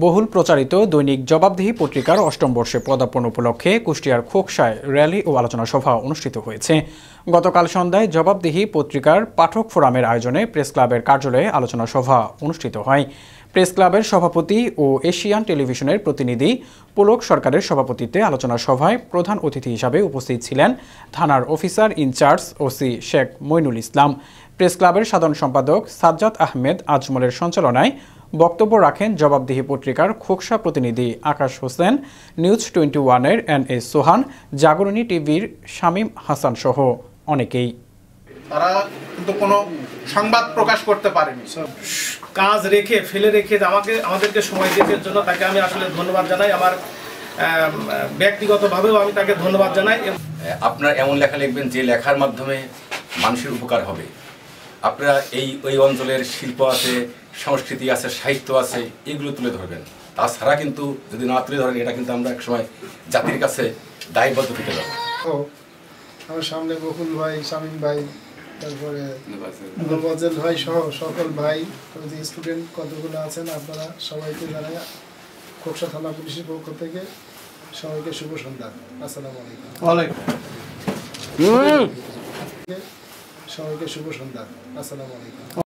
বহুল প্রচারিত দৈনিক জবাবদিহি পত্রিকার অষ্টম বর্ষে পদার্পণ উপলক্ষে কুষ্টিয়ার খোকসায় র্যালি ও আলোচনা সভা অনুষ্ঠিত হয়েছে। গতকাল সন্ধ্যায় জবাবদিহি পত্রিকার পাঠক ফোরামের আয়োজনে প্রেস ক্লাবের কার্যালয়ে আলোচনা সভা অনুষ্ঠিত হয়। প্রেস ক্লাবের সভাপতি ও এশিয়ান টেলিভিশনের প্রতিনিধি পুলক সরকারের সভাপতিত্বে আলোচনা সভায় প্রধান অতিথি হিসাবে উপস্থিত ছিলেন থানার officer in charge OC Sheikh Mainul Islam. Press ক্লাবের সাধারণ সম্পাদক সাজ্জাদ আহমেদ আজমলের সঞ্চালনায় বক্তব্য রাখেন জবাবদিহি পত্রিকার খোকসা প্রতিনিধি আকাশ হোসেন, নিউজ 21-এর NA সোহান, জাগরণী টিভির শামীম হাসান সহ অনেকেই। তারা কিন্তু কোনো সংবাদ প্রকাশ করতে পারেনি, কাজ রেখে ফেলে রেখে আমাদেরকে সময় দেওয়ার জন্য তাকে আমি আসলে ধন্যবাদ জানাই। আমার ব্যক্তিগতভাবেও আমি তাকে ধন্যবাদ জানাই। আপনারা এমন লেখা লিখবেন যে লেখার মাধ্যমে মানুষের উপকার হবে। আপনারা ওই অঞ্চলের শিল্প আছে, সংস্কৃতি আছে, সাহিত্য আছে, এগুলো তুলে ধরবেন। তাছাড়া কিন্তু যদি না তুলে ধরেন, এটা কিন্তু আমরা একসময় জাতির কাছে দায়বদ্ধ থেকে যাব। আমার সামনে বকুল ভাই, শামীম ভাই, তারপরে নবাজেল ভাই সহ সকল ভাই, স্টুডেন্ট কতগুলো আছেন, আপনারা সবাইকে জানাই খোকসা থানা পুলিশের পক্ষ থেকে সবাইকে শুভ সন্ধ্যা। আসসালামু আলাইকুম। সবাইকে শুভ সন্ধ্যা। আসসালামু আলাইকুম।